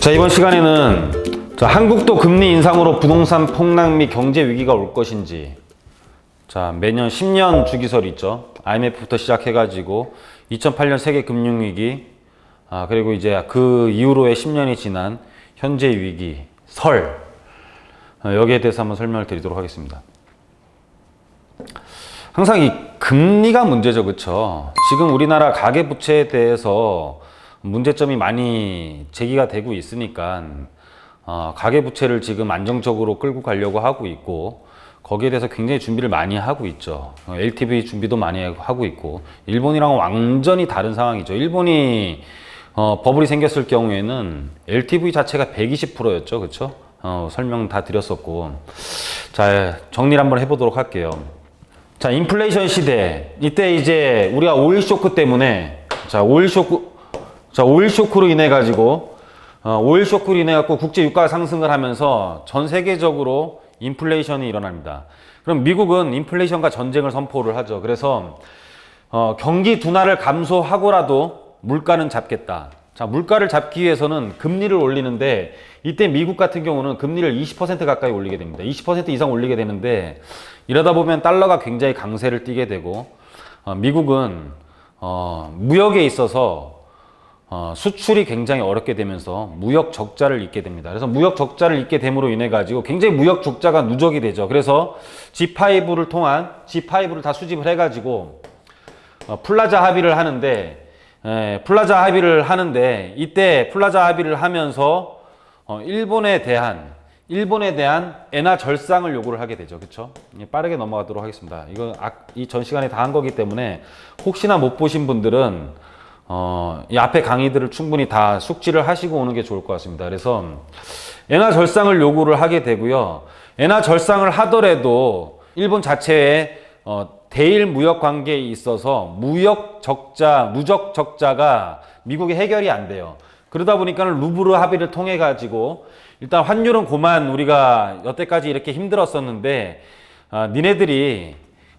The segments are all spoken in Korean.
자, 이번 시간에는 한국도 금리 인상으로 부동산 폭락 및 경제 위기가 올 것인지, 자, 매년 10년 주기설이 있죠. IMF부터 시작해가지고 2008년 세계 금융위기, 그리고 이제 그 이후로의 10년이 지난 현재 위기, 설, 여기에 대해서 한번 설명을 드리도록 하겠습니다. 항상 이 금리가 문제죠, 그렇죠? 지금 우리나라 가계부채에 대해서 문제점이 많이 제기가 되고 있으니까 가계부채를 지금 안정적으로 끌고 가려고 하고 있고, 거기에 대해서 굉장히 준비를 많이 하고 있죠. LTV 준비도 많이 하고 있고, 일본이랑은 완전히 다른 상황이죠. 일본이 버블이 생겼을 경우에는 LTV 자체가 120%였죠, 그렇죠? 설명 다 드렸었고, 자, 정리를 한번 해보도록 할게요. 자, 인플레이션 시대, 이때 이제 우리가 오일 쇼크 때문에, 오일 쇼크로 인해 가지고 오일 쇼크로 인해 갖고 국제 유가가 상승을 하면서 전 세계적으로 인플레이션이 일어납니다. 그럼 미국은 인플레이션과 전쟁을 선포를 하죠. 그래서 경기 둔화를 감소하고라도 물가는 잡겠다. 자, 물가를 잡기 위해서는 금리를 올리는데, 이때 미국 같은 경우는 금리를 20% 가까이 올리게 됩니다. 20% 이상 올리게 되는데, 이러다 보면 달러가 굉장히 강세를 띠게 되고, 미국은 무역에 있어서 수출이 굉장히 어렵게 되면서 무역 적자를 잇게 됩니다. 그래서 무역 적자를 잇게 됨으로 인해 가지고 굉장히 무역 적자가 누적이 되죠. 그래서 G5를 다 수집을 해 가지고 플라자 합의를 하는데, 이때 플라자 합의를 하면서 일본에 대한 엔화 절상을 요구를 하게 되죠. 그렇죠? 빠르게 넘어가도록 하겠습니다. 이거 이 전 시간에 다 한 거기 때문에 혹시나 못 보신 분들은 이 앞에 강의들을 충분히 다 숙지를 하시고 오는 게 좋을 것 같습니다. 그래서 엔화 절상을 요구를 하게 되고요. 엔화 절상을 하더라도 일본 자체의 대일 무역 관계에 있어서 누적 적자가 미국이 해결이 안 돼요. 그러다 보니까는 루브르 합의를 통해 가지고 일단 환율은 고만 우리가 여태까지 이렇게 힘들었었는데, 니네들이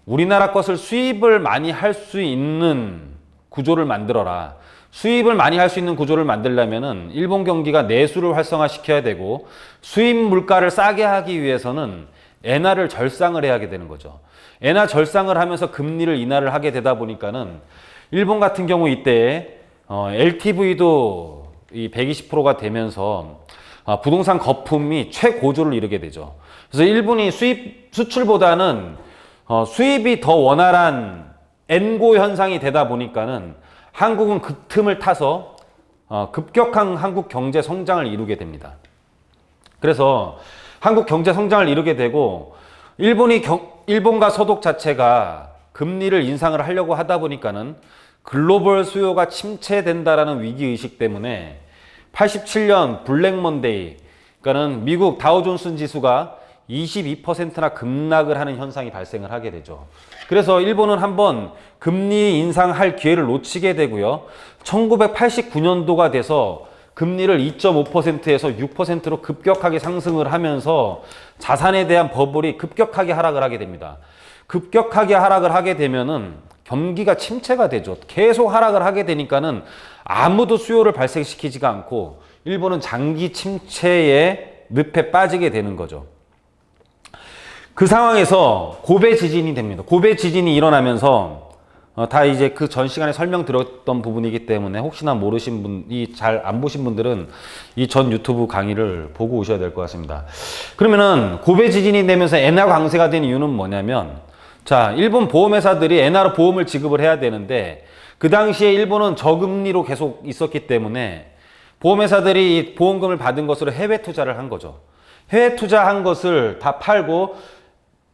우리나라 것을 수입을 많이 할 수 있는 구조를 만들어라. 수입을 많이 할 수 있는 구조를 만들려면은 일본 경기가 내수를 활성화시켜야 되고, 수입 물가를 싸게 하기 위해서는 엔화를 절상을 해야 하게 되는 거죠. 엔화 절상을 하면서 금리를 인하를 하게 되다 보니까는 일본 같은 경우 이때 LTV도 이 120%가 되면서 부동산 거품이 최고조를 이루게 되죠. 그래서 일본이 수출보다는 수입이 더 원활한 엔고 현상이 되다 보니까는 한국은 그 틈을 타서 급격한 한국 경제 성장을 이루게 됩니다. 그래서 한국 경제 성장을 이루게 되고, 일본과 서독 자체가 금리를 인상을 하려고 하다 보니까는 글로벌 수요가 침체된다라는 위기의식 때문에 87년 블랙 먼데이, 그러니까는 미국 다우존스 지수가 22%나 급락을 하는 현상이 발생을 하게 되죠. 그래서 일본은 한번 금리 인상할 기회를 놓치게 되고요. 1989년도가 돼서 금리를 2.5%에서 6%로 급격하게 상승을 하면서 자산에 대한 버블이 급격하게 하락을 하게 됩니다. 급격하게 하락을 하게 되면은 경기가 침체가 되죠. 계속 하락을 하게 되니까는 아무도 수요를 발생시키지가 않고 일본은 장기 침체의 늪에 빠지게 되는 거죠. 그 상황에서 고베 지진이 됩니다. 고베 지진이 일어나면서 다 이제 그 전 시간에 설명드렸던 부분이기 때문에 혹시나 모르신 분이 잘 안 보신 분들은 이 전 유튜브 강의를 보고 오셔야 될 것 같습니다. 그러면은 고베 지진이 되면서 엔화 강세가 된 이유는 뭐냐면, 자, 일본 보험회사들이 엔화로 보험을 지급을 해야 되는데, 그 당시에 일본은 저금리로 계속 있었기 때문에 보험회사들이 이 보험금을 받은 것으로 해외 투자를 한 거죠. 해외 투자한 것을 다 팔고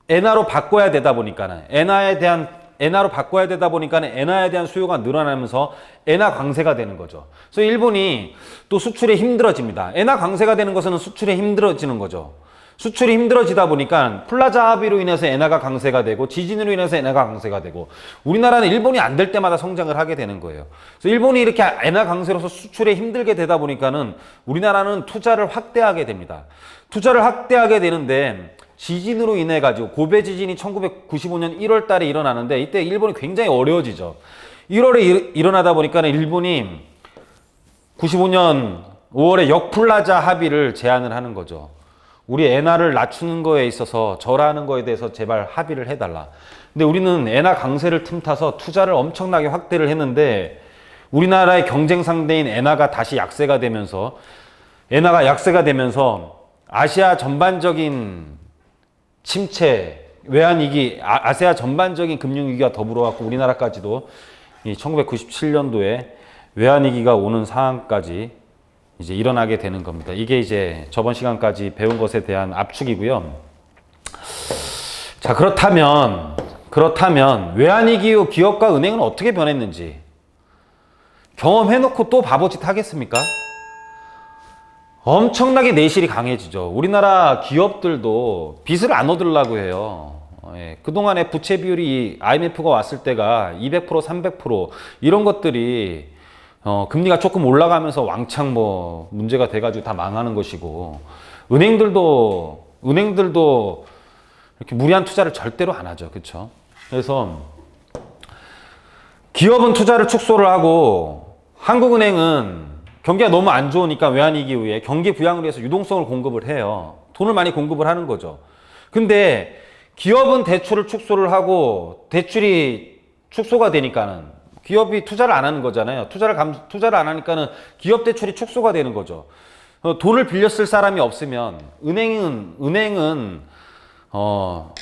엔화로 바꿔야 되다 보니까는 엔화에 대한 수요가 늘어나면서 엔화 강세가 되는 거죠. 그래서 일본이 또 수출에 힘들어집니다. 엔화 강세가 되는 것은 수출에 힘들어지는 거죠. 수출이 힘들어지다 보니까 플라자 합의로 인해서 엔화가 강세가 되고, 지진으로 인해서 엔화가 강세가 되고, 우리나라는 일본이 안 될 때마다 성장을 하게 되는 거예요. 그래서 일본이 이렇게 엔화 강세로서 수출에 힘들게 되다 보니까는 우리나라는 투자를 확대하게 됩니다. 투자를 확대하게 되는데, 지진으로 인해 가지고 고베 지진이 1995년 1월 달에 일어나는데, 이때 일본이 굉장히 어려워지죠. 1월에 일어나다 보니까 일본이 95년 5월에 역플라자 합의를 제안을 하는 거죠. 우리 엔화를 낮추는 거에 있어서 절하하는 거에 대해서 제발 합의를 해달라. 근데 우리는 엔화 강세를 틈타서 투자를 엄청나게 확대를 했는데 우리나라의 경쟁 상대인 엔화가 다시 약세가 되면서 아시아 전반적인 침체, 외환위기, 아시아 전반적인 금융위기가 더불어갖고 우리나라까지도 이 1997년도에 외환위기가 오는 상황까지 이제 일어나게 되는 겁니다. 이게 이제 저번 시간까지 배운 것에 대한 압축이고요. 자, 그렇다면 외환위기 후 기업과 은행은 어떻게 변했는지 경험해놓고 또 바보짓 하겠습니까? 엄청나게 내실이 강해지죠. 우리나라 기업들도 빚을 안 얻으려고 해요. 예, 그동안에 부채 비율이 IMF가 왔을 때가 200%, 300% 이런 것들이 금리가 조금 올라가면서 왕창 뭐 문제가 돼가지고 다 망하는 것이고 은행들도 이렇게 무리한 투자를 절대로 안 하죠. 그렇죠? 그래서 기업은 투자를 축소를 하고 한국은행은 경기가 너무 안 좋으니까 외환위기 이후에 경기 부양을 위해서 유동성을 공급을 해요. 돈을 많이 공급을 하는 거죠. 근데 기업은 대출을 축소를 하고 대출이 축소가 되니까는 기업이 투자를 안 하는 거잖아요. 투자를 안 하니까는 기업 대출이 축소가 되는 거죠. 돈을 빌려 쓸 사람이 없으면 은행은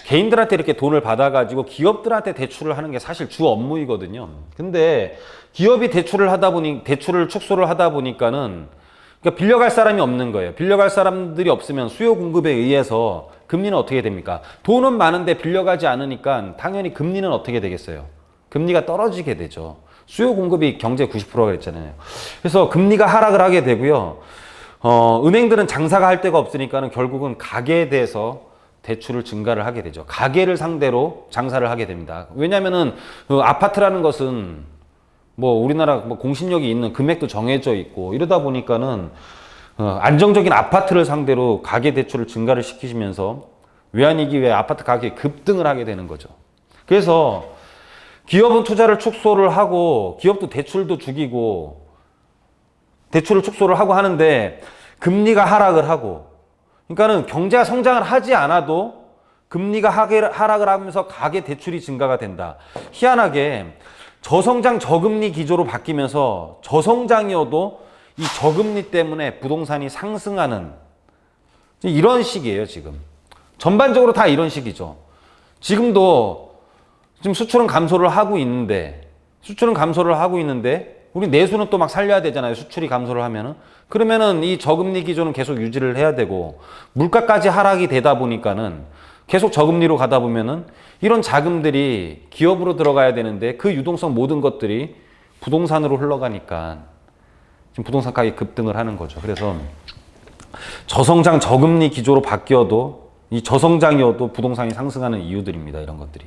개인들한테 이렇게 돈을 받아가지고 기업들한테 대출을 하는 게 사실 주 업무이거든요. 근데 기업이 대출을 축소를 하다 보니까는 그러니까 빌려갈 사람이 없는 거예요. 빌려갈 사람들이 없으면 수요 공급에 의해서 금리는 어떻게 됩니까? 돈은 많은데 빌려가지 않으니까 당연히 금리는 어떻게 되겠어요? 금리가 떨어지게 되죠. 수요 공급이 경제 90%가 그랬잖아요. 그래서 금리가 하락을 하게 되고요. 은행들은 장사가 할 데가 없으니까는 결국은 가계에 대해서 대출을 증가를 하게 되죠. 가계를 상대로 장사를 하게 됩니다. 왜냐면은 아파트라는 것은 뭐 우리나라 뭐 공신력이 있는 금액도 정해져 있고 이러다 보니까는 안정적인 아파트를 상대로 가계 대출을 증가를 시키시면서 외환위기 왜 아파트 가격이 급등을 하게 되는 거죠. 그래서 기업은 투자를 축소를 하고 기업도 대출도 죽이고 대출을 축소를 하고 하는데 금리가 하락을 하고 그러니까는 경제가 성장을 하지 않아도 금리가 하락을 하면서 가계 대출이 증가가 된다. 희한하게 저성장 저금리 기조로 바뀌면서 저성장이어도 이 저금리 때문에 부동산이 상승하는 이런 식이에요. 지금 전반적으로 다 이런 식이죠. 지금 수출은 감소를 하고 있는데 우리 내수는 또 막 살려야 되잖아요. 수출이 감소를 하면은. 그러면은 이 저금리 기조는 계속 유지를 해야 되고 물가까지 하락이 되다 보니까는 계속 저금리로 가다 보면은 이런 자금들이 기업으로 들어가야 되는데 그 유동성 모든 것들이 부동산으로 흘러가니까 지금 부동산 가격이 급등을 하는 거죠. 그래서 저성장 저금리 기조로 바뀌어도 이 저성장이어도 부동산이 상승하는 이유들입니다. 이런 것들이.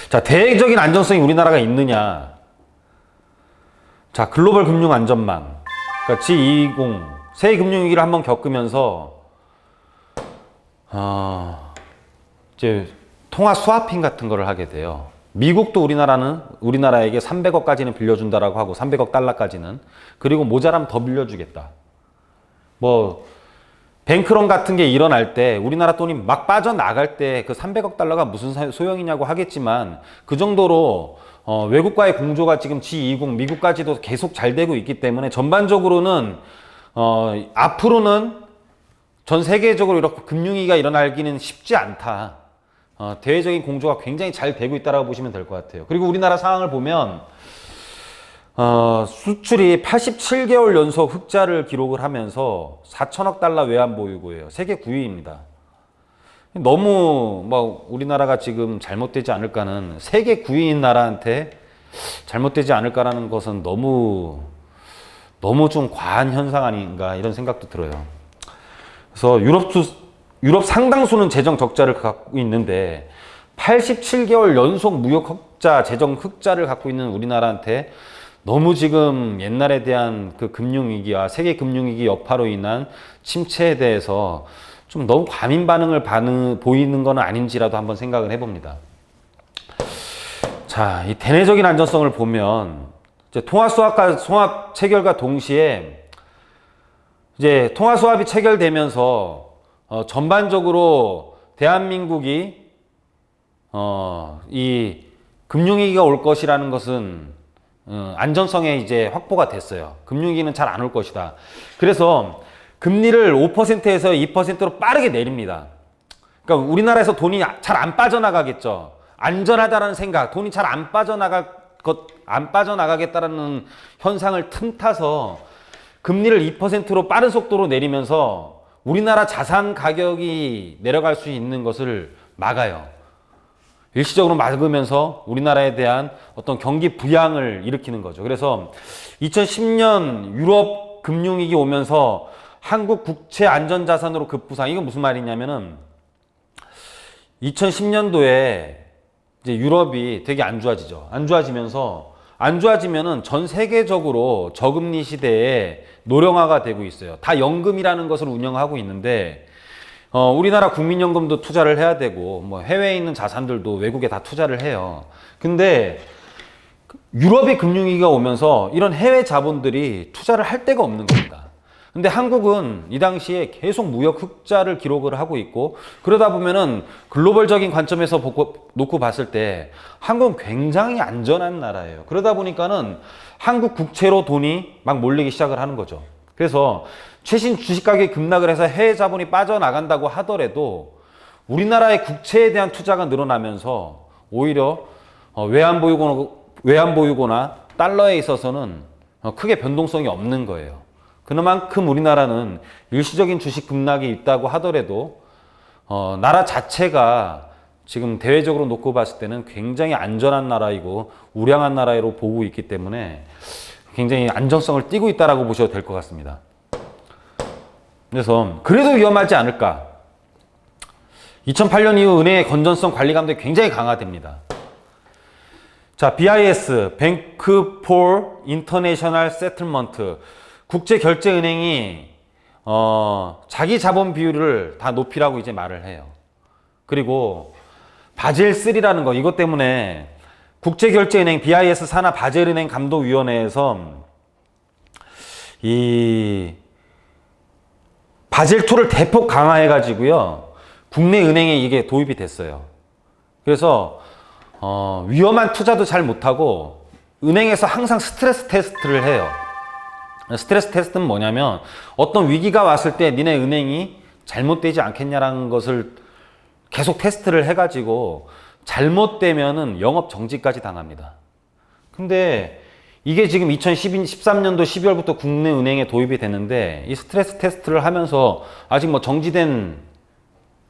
자, 대외적인 안정성이 우리나라가 있느냐? 자, 글로벌 금융 안전망. 그러니까 G20 세계 금융위기를 한번 겪으면서 이제 통화 스와핑 같은 거를 하게 돼요. 미국도 우리나라에게 300억까지는 빌려준다라고 하고 300억 달러까지는 그리고 모자라면 더 빌려주겠다. 뭐 뱅크런 같은 게 일어날 때 우리나라 돈이 막 빠져나갈 때 그 300억 달러가 무슨 소용이냐고 하겠지만 그 정도로 외국과의 공조가 지금 G20 미국까지도 계속 잘 되고 있기 때문에 전반적으로는 앞으로는 전 세계적으로 이렇게 금융위기가 일어나기는 쉽지 않다. 대외적인 공조가 굉장히 잘 되고 있다고 보시면 될 것 같아요. 그리고 우리나라 상황을 보면 수출이 87개월 연속 흑자를 기록을 하면서 4천억 달러 외환 보유고예요. 세계 9위입니다. 너무 우리나라가 지금 잘못되지 않을까는 세계 9위인 나라한테 잘못되지 않을까라는 것은 너무 좀 과한 현상 아닌가 이런 생각도 들어요. 그래서 유럽 상당수는 재정 적자를 갖고 있는데 87개월 연속 무역 흑자, 재정 흑자를 갖고 있는 우리나라한테 너무 지금 옛날에 대한 그 금융위기와 세계 금융위기 여파로 인한 침체에 대해서 좀 너무 과민 반응을 보이는 건 아닌지라도 한번 생각을 해봅니다. 자, 이 대내적인 안전성을 보면 이제 통화수합과 송합 체결과 동시에 이제 통화수합이 체결되면서 전반적으로 대한민국이 이 금융위기가 올 것이라는 것은 안전성에 이제 확보가 됐어요. 금융위기는 잘 안 올 것이다. 그래서 금리를 5%에서 2%로 빠르게 내립니다. 그러니까 우리나라에서 돈이 잘 안 빠져나가겠죠. 안전하다는 생각, 돈이 잘 안 빠져나가겠다라는 현상을 틈타서 금리를 2%로 빠른 속도로 내리면서 우리나라 자산 가격이 내려갈 수 있는 것을 막아요. 일시적으로 막으면서 우리나라에 대한 어떤 경기 부양을 일으키는 거죠. 그래서 2010년 유럽 금융위기 오면서 한국 국채 안전자산으로 급부상. 이건 무슨 말이냐면은 2010년도에 이제 유럽이 되게 안 좋아지죠. 안 좋아지면은 전 세계적으로 저금리 시대에 노령화가 되고 있어요. 다 연금이라는 것을 운영하고 있는데 우리나라 국민연금도 투자를 해야 되고 뭐 해외에 있는 자산들도 외국에 다 투자를 해요. 근데 유럽의 금융위기가 오면서 이런 해외 자본들이 투자를 할 데가 없는 겁니다. 근데 한국은 이 당시에 계속 무역 흑자를 기록을 하고 있고, 그러다 보면은 글로벌적인 관점에서 놓고 봤을 때 한국은 굉장히 안전한 나라예요. 그러다 보니까는 한국 국채로 돈이 막 몰리기 시작을 하는 거죠. 그래서 최신 주식 가격이 급락을 해서 해외 자본이 빠져나간다고 하더라도 우리나라의 국채에 대한 투자가 늘어나면서 오히려 외환 보유고나 달러에 있어서는 크게 변동성이 없는 거예요. 그만큼 우리나라는 일시적인 주식 급락이 있다고 하더라도 나라 자체가 지금 대외적으로 놓고 봤을 때는 굉장히 안전한 나라이고 우량한 나라로 보고 있기 때문에 굉장히 안정성을 띠고 있다라고 보셔도 될 것 같습니다. 그래서 그래도 위험하지 않을까. 2008년 이후 은행의 건전성 관리 감독이 굉장히 강화됩니다. 자, BIS, Bank for International Settlement. 국제결제은행이 자기 자본 비율을 다 높이라고 이제 말을 해요. 그리고 바젤 3라는 거, 이것 때문에 국제결제은행 BIS 산하 바젤은행 감독위원회에서 이 바젤 2를 대폭 강화해 가지고요, 국내 은행에 이게 도입이 됐어요. 그래서 위험한 투자도 잘 못하고 은행에서 항상 스트레스 테스트를 해요. 스트레스 테스트는 뭐냐면 어떤 위기가 왔을 때 니네 은행이 잘못되지 않겠냐라는 것을 계속 테스트를 해가지고 잘못되면은 영업 정지까지 당합니다. 근데 이게 지금 2013년도 12월부터 국내 은행에 도입이 됐는데 이 스트레스 테스트를 하면서 아직 뭐 정지된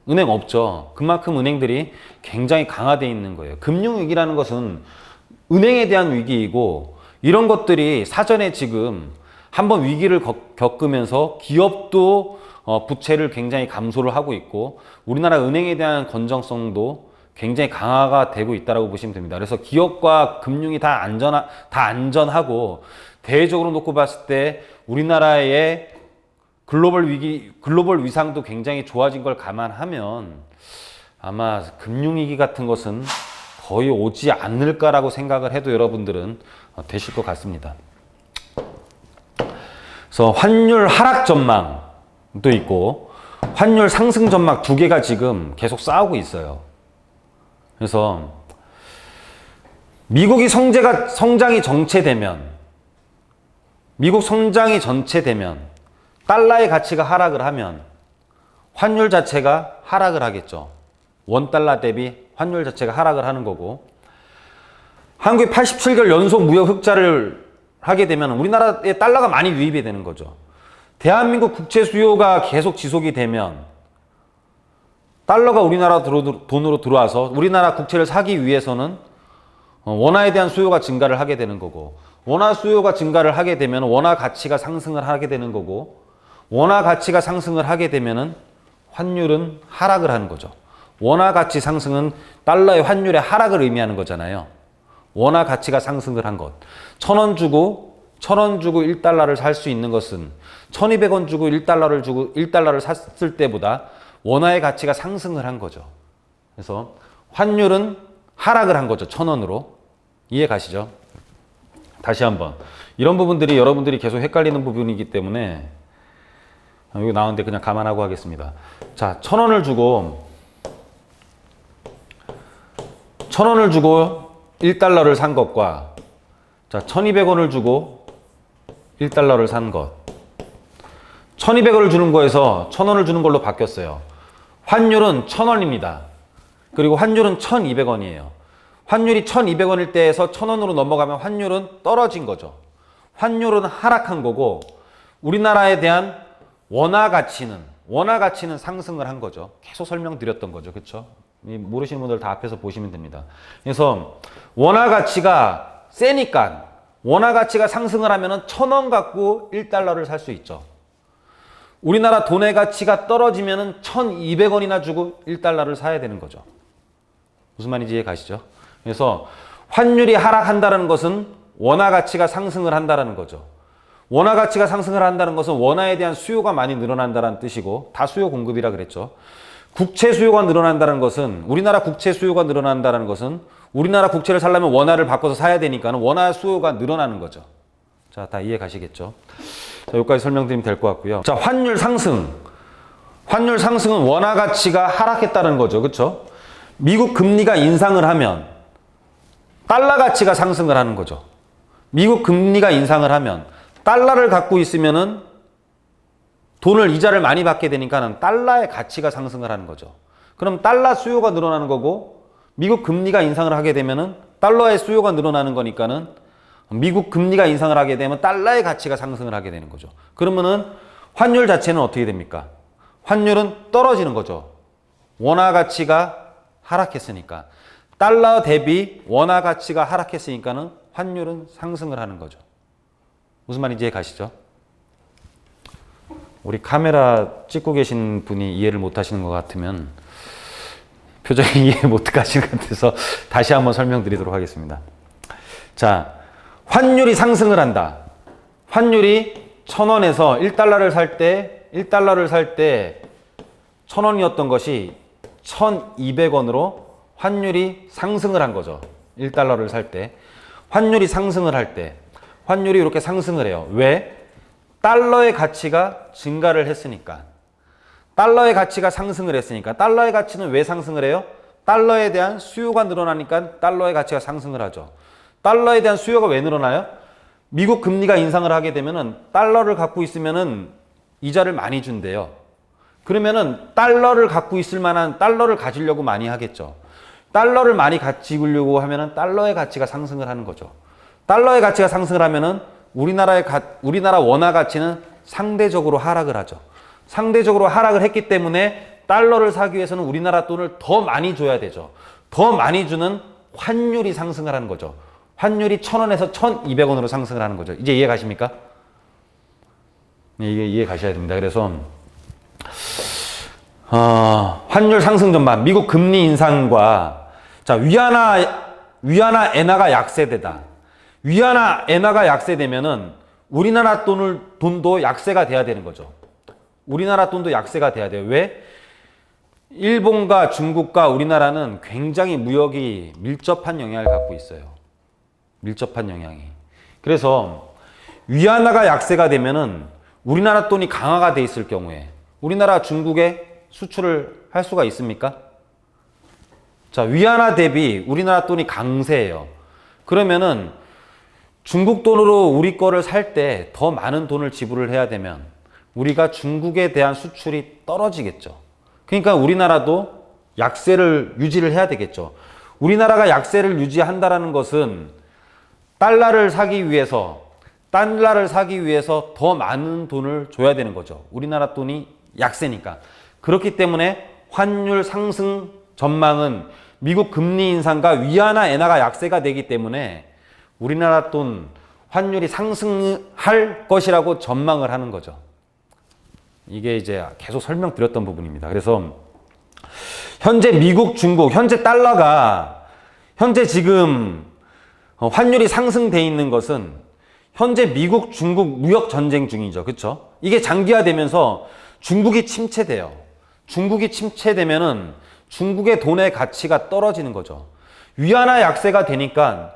은행 없죠. 그만큼 은행들이 굉장히 강화되어 있는 거예요. 금융위기라는 것은 은행에 대한 위기이고, 이런 것들이 사전에 지금 한번 위기를 겪으면서 기업도 부채를 굉장히 감소를 하고 있고 우리나라 은행에 대한 건전성도 굉장히 강화가 되고 있다고 보시면 됩니다. 그래서 기업과 금융이 다 안전하고 대외적으로 놓고 봤을 때 우리나라의 글로벌 위상도 굉장히 좋아진 걸 감안하면 아마 금융위기 같은 것은 거의 오지 않을까라고 생각을 해도 여러분들은 되실 것 같습니다. 그래서 환율 하락 전망도 있고 환율 상승 전망 두 개가 지금 계속 싸우고 있어요. 그래서 미국이 성장이 정체되면, 미국 성장이 전체되면 달러의 가치가 하락을 하면 환율 자체가 하락을 하겠죠. 원달러 대비 환율 자체가 하락을 하는 거고, 한국이 87개월 연속 무역 흑자를 하게 되면 우리나라에 달러가 많이 유입이 되는 거죠. 대한민국 국채 수요가 계속 지속이 되면 달러가 우리나라 돈으로 들어와서 우리나라 국채를 사기 위해서는 원화에 대한 수요가 증가를 하게 되는 거고, 원화 수요가 증가를 하게 되면 원화 가치가 상승을 하게 되는 거고, 원화 가치가 상승을 하게 되면은 환율은 하락을 하는 거죠. 원화 가치 상승은 달러의 환율의 하락을 의미하는 거잖아요. 원화 가치가 상승을 한 것. 1,000원 주고 1달러를 살 수 있는 것은 1,200원 주고 1달러를 샀을 때보다 원화의 가치가 상승을 한 거죠. 그래서 환율은 하락을 한 거죠. 1,000원으로. 이해 가시죠? 다시 한번. 이런 부분들이 여러분들이 계속 헷갈리는 부분이기 때문에 여기 나오는데 그냥 감안하고 하겠습니다. 자, 1,000원을 주고 1달러를 산 것과 자, 1,200원을 주고 1달러를 산 것. 1,200원을 주는 거에서 1,000원을 주는 걸로 바뀌었어요. 환율은 1,000원입니다. 그리고 환율은 1,200원이에요. 환율이 1,200원일 때에서 1,000원으로 넘어가면 환율은 떨어진 거죠. 환율은 하락한 거고 우리나라에 대한 원화 가치는 상승을 한 거죠. 계속 설명드렸던 거죠. 그렇죠? 모르시는 분들 다 앞에서 보시면 됩니다. 그래서 원화 가치가 세니까 원화 가치가 상승을 하면은 1,000원 갖고 1달러를 살 수 있죠. 우리나라 돈의 가치가 떨어지면은 1,200원이나 주고 1달러를 사야 되는 거죠. 무슨 말인지 이해 가시죠? 그래서 환율이 하락한다는 것은 원화 가치가 상승을 한다는 거죠. 원화 가치가 상승을 한다는 것은 원화에 대한 수요가 많이 늘어난다는 뜻이고 다 수요 공급이라 그랬죠. 국채 수요가 늘어난다는 것은 우리나라 국채 수요가 늘어난다는 것은 우리나라 국채를 살려면 원화를 바꿔서 사야 되니까 원화 수요가 늘어나는 거죠. 자, 다 이해 가시겠죠? 자, 여기까지 설명드리면 될 것 같고요. 자, 환율 상승. 환율 상승은 원화 가치가 하락했다는 거죠. 그렇죠? 미국 금리가 인상을 하면 달러 가치가 상승을 하는 거죠. 미국 금리가 인상을 하면 달러를 갖고 있으면은 돈을 이자를 많이 받게 되니까 달러의 가치가 상승을 하는 거죠. 그럼 달러 수요가 늘어나는 거고 미국 금리가 인상을 하게 되면은 달러의 수요가 늘어나는 거니까는 미국 금리가 인상을 하게 되면 달러의 가치가 상승을 하게 되는 거죠. 그러면은 환율 자체는 어떻게 됩니까? 환율은 떨어지는 거죠. 원화 가치가 하락했으니까. 달러 대비 원화 가치가 하락했으니까는 환율은 상승을 하는 거죠. 무슨 말인지 이해 가시죠? 우리 카메라 찍고 계신 분이 이해를 못 하시는 것 같으면 표정이 이해 못 하시는 것 같아서 다시 한번 설명드리도록 하겠습니다. 자, 환율이 상승을 한다. 환율이 1,000원에서 1달러를 살 때 1,000원이었던 것이 1,200원으로 환율이 상승을 한 거죠. 1달러를 살 때. 환율이 상승을 할 때. 환율이 이렇게 상승을 해요. 왜? 달러의 가치가 증가를 했으니까. 달러의 가치가 상승을 했으니까. 달러의 가치는 왜 상승을 해요? 달러에 대한 수요가 늘어나니까 달러의 가치가 상승을 하죠. 달러에 대한 수요가 왜 늘어나요? 미국 금리가 인상을 하게 되면은 달러를 갖고 있으면은 이자를 많이 준대요. 그러면은 달러를 갖고 있을 만한 달러를 가지려고 많이 하겠죠. 달러를 많이 가지려고 하면은 달러의 가치가 상승을 하는 거죠. 달러의 가치가 상승을 하면은 우리나라 원화 가치는 상대적으로 하락을 하죠. 상대적으로 하락을 했기 때문에 달러를 사기 위해서는 우리나라 돈을 더 많이 줘야 되죠. 더 많이 주는 환율이 상승을 하는 거죠. 환율이 1,000원에서 1,200원으로 상승을 하는 거죠. 이제 이해 가십니까? 네, 이게 이해 가셔야 됩니다. 그래서 환율 상승 전반, 미국 금리 인상과 자, 위안화 엔화가 약세되다. 위안화 엔화가 약세되면은 우리나라 돈도 약세가 돼야 되는 거죠. 우리나라 돈도 약세가 돼야 돼요. 왜? 일본과 중국과 우리나라는 굉장히 무역이 밀접한 영향을 갖고 있어요. 밀접한 영향이. 그래서 위안화가 약세가 되면은 우리나라 돈이 강화가 돼 있을 경우에 우리나라 중국에 수출을 할 수가 있습니까? 자, 위안화 대비 우리나라 돈이 강세예요. 그러면은 중국 돈으로 우리 거를 살 때 더 많은 돈을 지불을 해야 되면 우리가 중국에 대한 수출이 떨어지겠죠. 그러니까 우리나라도 약세를 유지를 해야 되겠죠. 우리나라가 약세를 유지한다라는 것은 달러를 사기 위해서 더 많은 돈을 줘야 되는 거죠. 우리나라 돈이 약세니까. 그렇기 때문에 환율 상승 전망은 미국 금리 인상과 위안화 엔화가 약세가 되기 때문에 우리나라 돈 환율이 상승할 것이라고 전망을 하는 거죠. 이게 이제 계속 설명드렸던 부분입니다. 그래서 현재 미국, 중국, 현재 달러가 현재 지금 환율이 상승돼 있는 것은 현재 미국, 중국 무역 전쟁 중이죠. 그렇죠? 이게 장기화되면서 중국이 침체돼요. 중국이 침체되면은 중국의 돈의 가치가 떨어지는 거죠. 위안화 약세가 되니까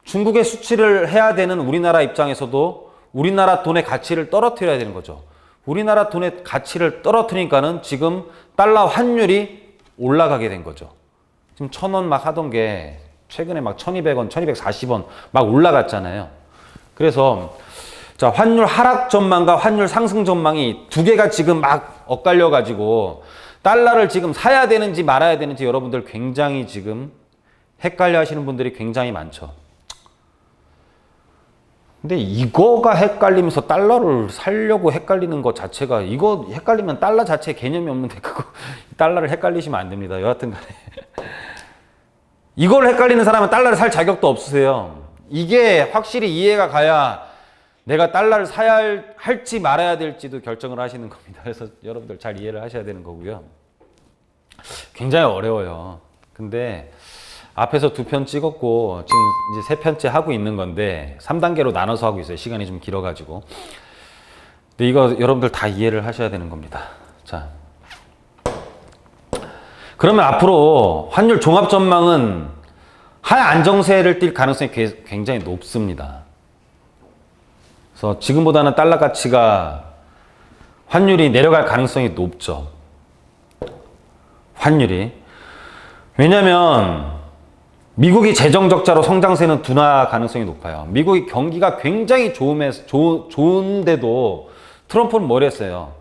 중국에 수출을 해야 되는 우리나라 입장에서도 우리나라 돈의 가치를 떨어뜨려야 되는 거죠. 우리나라 돈의 가치를 떨어뜨리니까는 지금 달러 환율이 올라가게 된 거죠. 지금 1,000원 막 하던 게 최근에 막 1,200원, 1,240원 막 올라갔잖아요. 그래서 자, 환율 하락 전망과 환율 상승 전망이 두 개가 지금 막 엇갈려 가지고 달러를 지금 사야 되는지 말아야 되는지 여러분들 굉장히 지금 헷갈려 하시는 분들이 굉장히 많죠. 근데 이거가 헷갈리면서 달러를 살려고 헷갈리는 것 자체가, 이거 헷갈리면 달러 자체 개념이 없는데 그거 달러를 헷갈리시면 안 됩니다. 여하튼 간에 이걸 헷갈리는 사람은 달러를 살 자격도 없으세요. 이게 확실히 이해가 가야 내가 달러를 사야 할지 말아야 될지도 결정을 하시는 겁니다. 그래서 여러분들 잘 이해를 하셔야 되는 거고요. 굉장히 어려워요. 근데 앞에서 2편 찍었고 지금 이제 3편째 하고 있는 건데 3단계로 나눠서 하고 있어요. 시간이 좀 길어가지고. 근데 이거 여러분들 다 이해를 하셔야 되는 겁니다. 자, 그러면 앞으로 환율 종합 전망은 하안정세를 띌 가능성이 굉장히 높습니다. 그래서 지금보다는 달러 가치가 환율이 내려갈 가능성이 높죠. 환율이. 왜냐면 미국이 재정 적자로 성장세는 둔화 가능성이 높아요. 미국이 경기가 굉장히 좋은데도 트럼프는 뭘 했어요?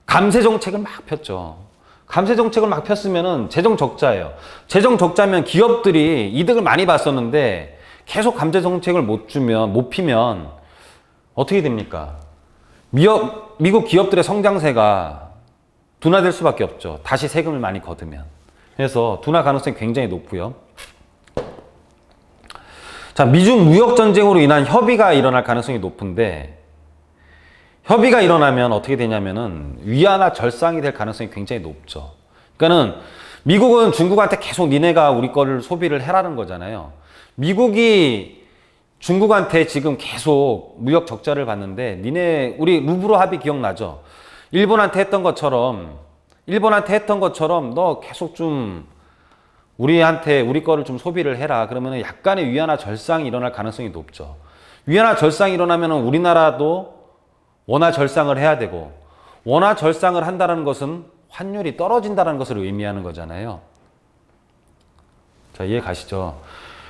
감세 정책을 막 폈죠. 감세 정책을 막 폈으면은 재정 적자예요. 재정 적자면 기업들이 이득을 많이 봤었는데 계속 감세 정책을 못 피면 어떻게 됩니까? 미국 기업들의 성장세가 둔화될 수밖에 없죠. 다시 세금을 많이 거두면. 그래서 둔화 가능성이 굉장히 높고요. 자, 미중 무역 전쟁으로 인한 협의가 일어날 가능성이 높은데, 협의가 일어나면 어떻게 되냐면은 위안화 절상이 될 가능성이 굉장히 높죠. 그러니까는 미국은 중국한테 계속 니네가 우리 거를 소비를 해라는 거잖아요. 미국이 중국한테 지금 계속 무역 적자를 받는데, 우리 루브로 합의 기억나죠? 일본한테 했던 것처럼 너 계속 좀 우리 거를 좀 소비를 해라. 그러면 약간의 위안화 절상이 일어날 가능성이 높죠. 위안화 절상이 일어나면 우리나라도 원화 절상을 해야 되고, 원화 절상을 한다는 것은 환율이 떨어진다는 것을 의미하는 거잖아요. 자, 이해 가시죠?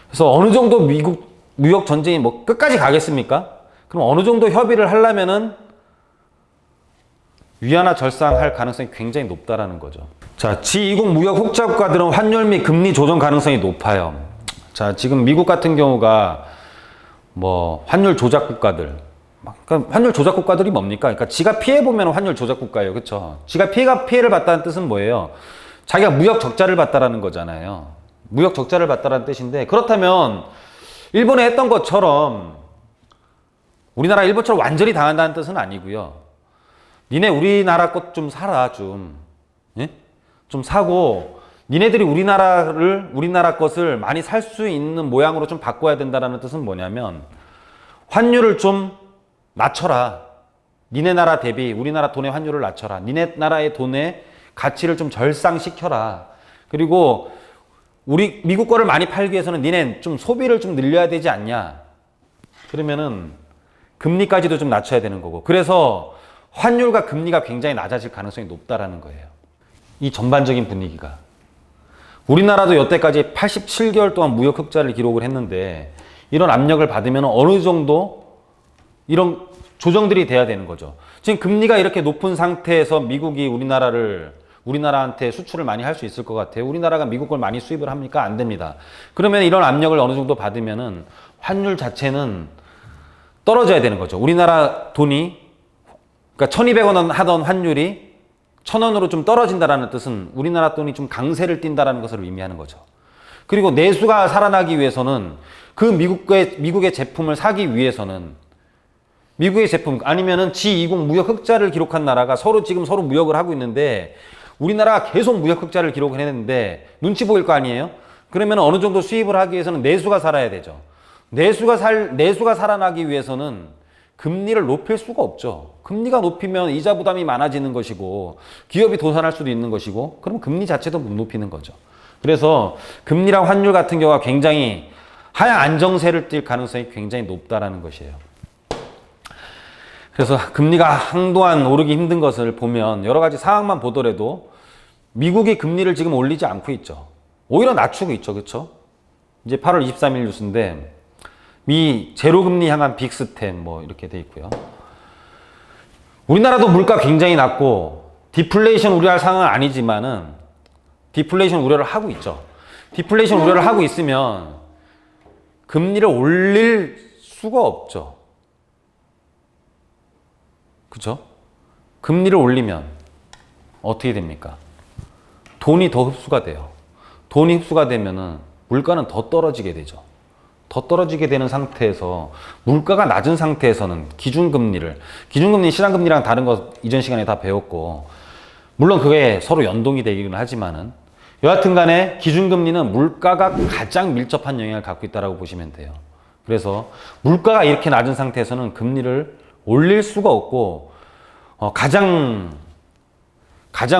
그래서 어느 정도 미국 무역 전쟁이 뭐 끝까지 가겠습니까? 그럼 어느 정도 협의를 하려면은 위안화 절상할 가능성이 굉장히 높다라는 거죠. 자, G20 무역 흑자 국가들은 환율 및 금리 조정 가능성이 높아요. 자, 지금 미국 같은 경우가 뭐 환율 조작 국가들, 그러니까 환율 조작 국가들이 뭡니까? 그러니까 지가 피해 보면 환율 조작 국가예요, 그렇죠? 지가 피해를 봤다는 뜻은 뭐예요? 자기가 무역 적자를 봤다라는 거잖아요. 무역 적자를 봤다라는 뜻인데, 그렇다면 일본에 했던 것처럼 우리나라 일본처럼 완전히 당한다는 뜻은 아니고요. 니네 우리나라 것 좀 사라, 예? 좀 사고 니네들이 우리나라 것을 많이 살 수 있는 모양으로 좀 바꿔야 된다는 뜻은 뭐냐면 환율을 좀 낮춰라. 니네 나라 대비 우리나라 돈의 환율을 낮춰라. 니네 나라의 돈의 가치를 좀 절상시켜라. 그리고 우리 미국 거를 많이 팔기 위해서는 니네 좀 소비를 좀 늘려야 되지 않냐. 그러면은 금리까지도 좀 낮춰야 되는 거고. 그래서 환율과 금리가 굉장히 낮아질 가능성이 높다라는 거예요. 이 전반적인 분위기가. 우리나라도 여태까지 87개월 동안 무역 흑자를 기록을 했는데 이런 압력을 받으면 어느 정도 이런 조정들이 돼야 되는 거죠. 지금 금리가 이렇게 높은 상태에서 미국이 우리나라한테 수출을 많이 할 수 있을 것 같아요. 우리나라가 미국 걸 많이 수입을 합니까? 안 됩니다. 그러면 이런 압력을 어느 정도 받으면은 환율 자체는 떨어져야 되는 거죠. 우리나라 돈이, 그러니까 1,200원 하던 환율이 1,000원으로 좀 떨어진다라는 뜻은 우리나라 돈이 좀 강세를 띈다라는 것을 의미하는 거죠. 그리고 내수가 살아나기 위해서는 그 미국의 제품을 사기 위해서는 미국의 제품 아니면은 G20 무역 흑자를 기록한 나라가 서로 무역을 하고 있는데 우리나라가 계속 무역 흑자를 기록을 했는데 눈치 보일 거 아니에요? 그러면 어느 정도 수입을 하기 위해서는 내수가 살아야 되죠. 내수가 살아나기 위해서는 금리를 높일 수가 없죠. 금리가 높이면 이자 부담이 많아지는 것이고 기업이 도산할 수도 있는 것이고 그럼 금리 자체도 못 높이는 거죠. 그래서 금리랑 환율 같은 경우가 굉장히 하향 안정세를 띌 가능성이 굉장히 높다라는 것이에요. 그래서 금리가 한동안 오르기 힘든 것을 보면 여러 가지 상황만 보더라도 미국이 금리를 지금 올리지 않고 있죠. 오히려 낮추고 있죠. 그렇죠? 이제 8월 23일 뉴스인데 미 제로금리 향한 빅스텝 뭐 이렇게 돼 있고요. 우리나라도 물가 굉장히 낮고 디플레이션 우려할 상황은 아니지만은 디플레이션 우려를 하고 있죠. 디플레이션 우려를 하고 있으면 금리를 올릴 수가 없죠. 그죠? 금리를 올리면 어떻게 됩니까? 돈이 더 흡수가 돼요. 돈이 흡수가 되면은 물가는 더 떨어지게 되죠. 더 떨어지게 되는 상태에서 물가가 낮은 상태에서는 기준금리, 시장금리랑 다른 거 이전 시간에 다 배웠고, 물론 그게 서로 연동이 되기는 하지만은 여하튼 간에 기준금리는 물가가 가장 밀접한 영향을 갖고 있다고 보시면 돼요. 그래서 물가가 이렇게 낮은 상태에서는 금리를 올릴 수가 없고, 가장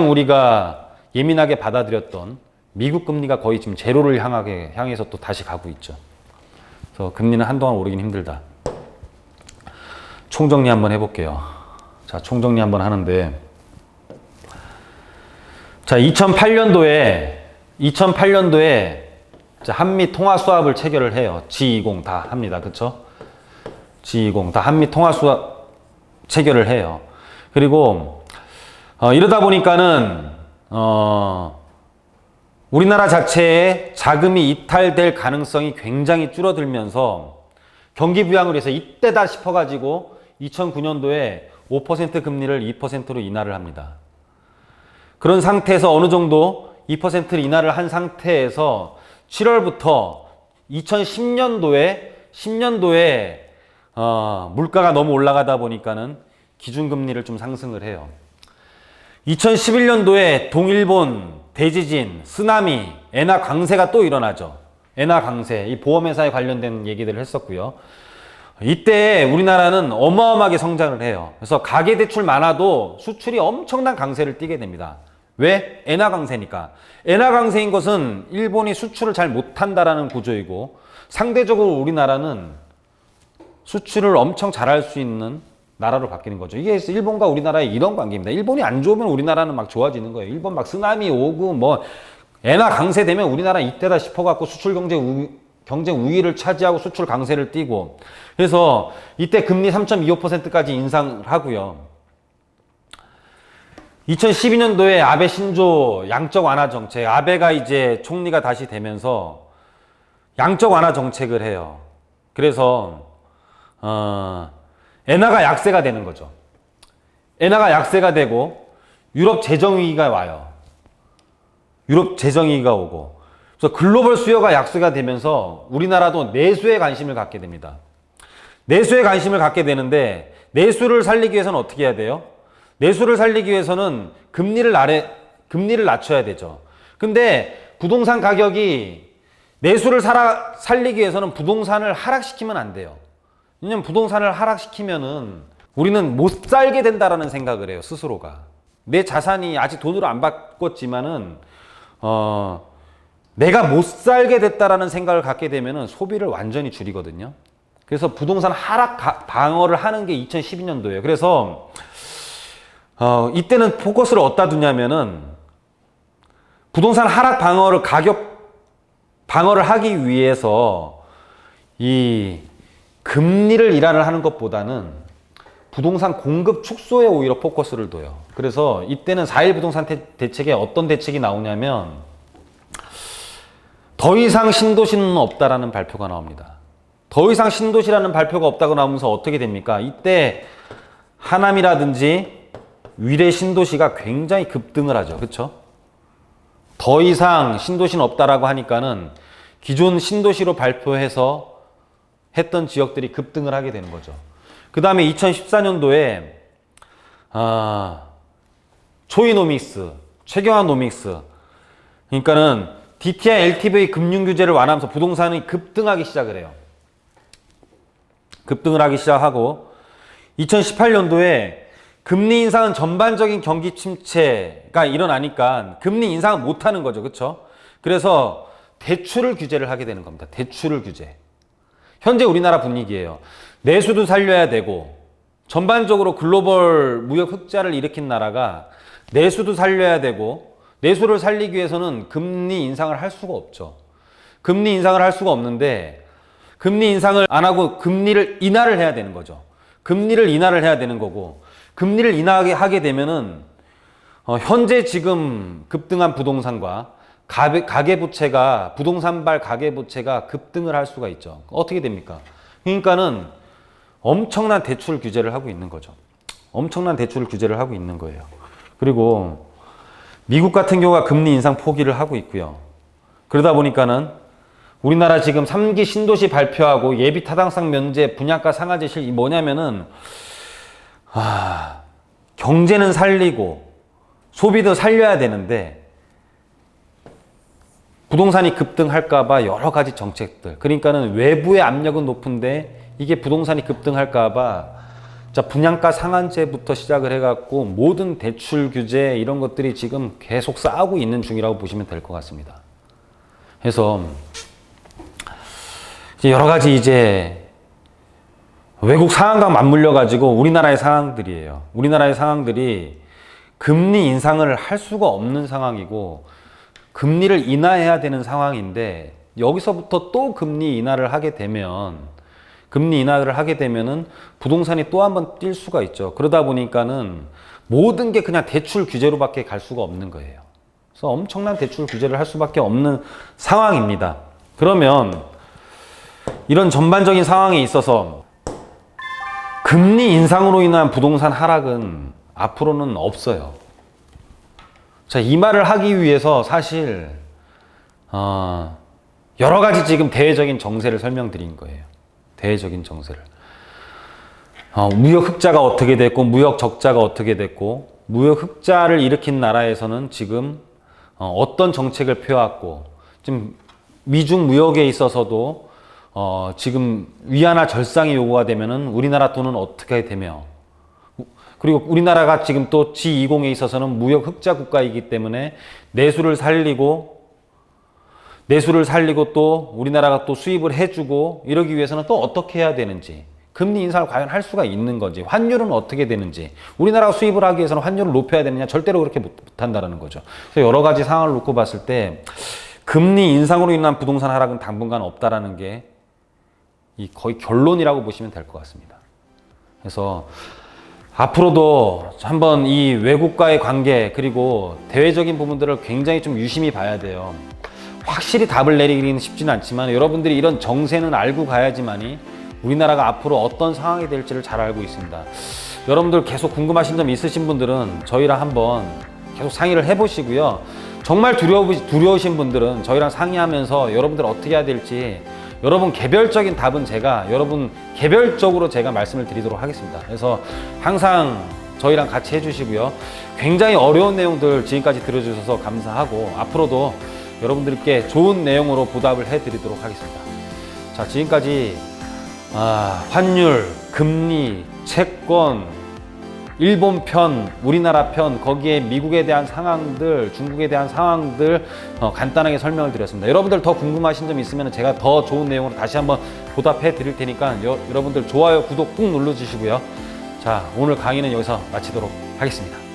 우리가 예민하게 받아들였던 미국 금리가 거의 지금 제로를 향해서 또 다시 가고 있죠. 그래서 금리는 한동안 오르긴 힘들다. 총정리 한번 해볼게요. 자, 총정리 한번 하는데, 자, 2008년도에 한미 통화 수합을 체결을 해요. G20 다 합니다. 그쵸? G20 다 한미 통화 수합 체결을 해요. 그리고 이러다 보니까는 우리나라 자체에 자금이 이탈될 가능성이 굉장히 줄어들면서 경기 부양을 해서 이때다 싶어가지고 2009년도에 5% 금리를 2%로 인하를 합니다. 그런 상태에서 어느 정도 2%를 인하를 한 상태에서 7월부터 2010년도에 물가가 너무 올라가다 보니까는 기준금리를 좀 상승을 해요. 2011년도에 동일본 대지진, 쓰나미, 엔화 강세가 또 일어나죠. 엔화 강세, 이 보험회사에 관련된 얘기들을 했었고요. 이때 우리나라는 어마어마하게 성장을 해요. 그래서 가계대출 많아도 수출이 엄청난 강세를 띠게 됩니다. 왜? 엔화 강세니까. 엔화 강세인 것은 일본이 수출을 잘 못한다라는 구조이고, 상대적으로 우리나라는 수출을 엄청 잘할 수 있는 나라로 바뀌는 거죠. 이게 일본과 우리나라의 이런 관계입니다. 일본이 안 좋으면 우리나라는 막 좋아지는 거예요. 일본 막 쓰나미 오고 뭐 엔화 강세 되면 우리나라 이때다 싶어갖고 수출 경쟁 우위를 차지하고 수출 강세를 띠고, 그래서 이때 금리 3.25%까지 인상을 하고요. 2012년도에 아베 신조 양적 완화 정책, 아베가 이제 총리가 다시 되면서 양적 완화 정책을 해요. 그래서 엔화가 약세가 되는 거죠. 엔화가 약세가 되고 유럽 재정위기가 와요. 유럽 재정위기가 오고, 그래서 글로벌 수요가 약세가 되면서 우리나라도 내수에 관심을 갖게 됩니다. 내수에 관심을 갖게 되는데, 내수를 살리기 위해서는 어떻게 해야 돼요? 내수를 살리기 위해서는 금리를 낮춰야 되죠. 근데 부동산 가격이, 내수를 살리기 위해서는 부동산을 하락시키면 안 돼요. 왜냐면 부동산을 하락시키면은 우리는 못 살게 된다라는 생각을 해요, 스스로가. 내 자산이 아직 돈으로 안 바꿨지만은 내가 못 살게 됐다라는 생각을 갖게 되면은 소비를 완전히 줄이거든요. 그래서 부동산 하락 방어를 하는 게 2012년도예요. 그래서 이때는 포커스를 어디다 두냐면은, 부동산 하락 가격 방어를 하기 위해서 이 금리를 인하를 하는 것보다는 부동산 공급 축소에 오히려 포커스를 둬요. 그래서 이때는 4.1 부동산 대책에 어떤 대책이 나오냐면, 더 이상 신도시는 없다라는 발표가 나옵니다. 더 이상 신도시라는 발표가 없다고 나오면서 어떻게 됩니까? 이때 하남이라든지 위례 신도시가 굉장히 급등을 하죠. 그렇죠? 더 이상 신도시는 없다라고 하니까는 기존 신도시로 발표해서 했던 지역들이 급등을 하게 되는 거죠. 그 다음에 2014년도에 초이노믹스, 최경환노믹스, 그러니까는 DTI, LTV 금융 규제를 완화하면서 부동산이 급등하기 시작을 해요. 급등을 하기 시작하고, 2018년도에 금리 인상은 전반적인 경기 침체가 일어나니까 금리 인상은 못 하는 거죠. 그렇죠? 그래서 대출을 규제를 하게 되는 겁니다. 대출을 규제. 현재 우리나라 분위기예요. 내수도 살려야 되고 전반적으로 글로벌 무역 흑자를 일으킨 나라가 내수도 살려야 되고 내수를 살리기 위해서는 금리 인상을 할 수가 없죠. 금리 인상을 할 수가 없는데 금리 인상을 안 하고 금리를 인하를 해야 되는 거죠. 금리를 인하를 해야 되는 거고 금리를 인하하게 되면은 현재 지금 급등한 부동산과 가계부채가 부동산발 가계부채가 급등을 할 수가 있죠. 어떻게 됩니까? 그러니까는 엄청난 대출 규제를 하고 있는 거죠. 엄청난 대출 규제를 하고 있는 거예요. 그리고 미국 같은 경우가 금리 인상 포기를 하고 있고요. 그러다 보니까는 우리나라 지금 3기 신도시 발표하고 예비 타당성 면제 분양가 상한제 실 뭐냐면은 경제는 살리고 소비도 살려야 되는데 부동산이 급등할까봐 여러 가지 정책들. 그러니까는 외부의 압력은 높은데 이게 부동산이 급등할까봐 자 분양가 상한제부터 시작을 해갖고 모든 대출 규제 이런 것들이 지금 계속 쌓이고 있는 중이라고 보시면 될 것 같습니다. 그래서 이제 여러 가지 이제 외국 상황과 맞물려 가지고 우리나라의 상황들이에요. 우리나라의 상황들이 금리 인상을 할 수가 없는 상황이고 금리를 인하해야 되는 상황인데 여기서부터 또 금리 인하를 하게 되면은 부동산이 또 한번 뛸 수가 있죠. 그러다 보니까는 모든 게 그냥 대출 규제로밖에 갈 수가 없는 거예요. 그래서 엄청난 대출 규제를 할 수밖에 없는 상황입니다. 그러면 이런 전반적인 상황에 있어서 금리 인상으로 인한 부동산 하락은 앞으로는 없어요. 자, 이 말을 하기 위해서 사실 여러 가지 지금 대외적인 정세를 설명드린 거예요. 대외적인 정세를. 무역 흑자가 어떻게 됐고 무역 적자가 어떻게 됐고 무역 흑자를 일으킨 나라에서는 지금 어떤 정책을 펴왔고 지금 미중 무역에 있어서도 지금 위안화 절상이 요구가 되면은 우리나라 돈은 어떻게 되며 그리고 우리나라가 지금 또 G20에 있어서는 무역 흑자 국가이기 때문에 내수를 살리고 또 우리나라가 또 수입을 해주고 이러기 위해서는 또 어떻게 해야 되는지 금리 인상을 과연 할 수가 있는 건지 환율은 어떻게 되는지 우리나라가 수입을 하기 위해서는 환율을 높여야 되느냐 절대로 그렇게 못한다는 거죠. 그래서 여러 가지 상황을 놓고 봤을 때 금리 인상으로 인한 부동산 하락은 당분간 없다라는 게 거의 결론이라고 보시면 될 것 같습니다. 그래서 앞으로도 한번 이 외국과의 관계 그리고 대외적인 부분들을 굉장히 좀 유심히 봐야 돼요. 확실히 답을 내리기는 쉽지는 않지만 여러분들이 이런 정세는 알고 가야지만이 우리나라가 앞으로 어떤 상황이 될지를 잘 알고 있습니다. 여러분들 계속 궁금하신 점 있으신 분들은 저희랑 한번 계속 상의를 해보시고요. 정말 두려우신 분들은 저희랑 상의하면서 여러분들 어떻게 해야 될지 여러분 개별적인 답은 여러분 개별적으로 제가 말씀을 드리도록 하겠습니다. 그래서 항상 저희랑 같이 해주시고요. 굉장히 어려운 내용들 지금까지 들어주셔서 감사하고 앞으로도 여러분들께 좋은 내용으로 보답을 해드리도록 하겠습니다. 자, 지금까지 환율, 금리, 채권, 일본 편, 우리나라 편, 거기에 미국에 대한 상황들, 중국에 대한 상황들 간단하게 설명을 드렸습니다. 여러분들 더 궁금하신 점 있으면 제가 더 좋은 내용으로 다시 한번 보답해 드릴 테니까 여러분들 좋아요, 구독 꾹 눌러주시고요. 자, 오늘 강의는 여기서 마치도록 하겠습니다.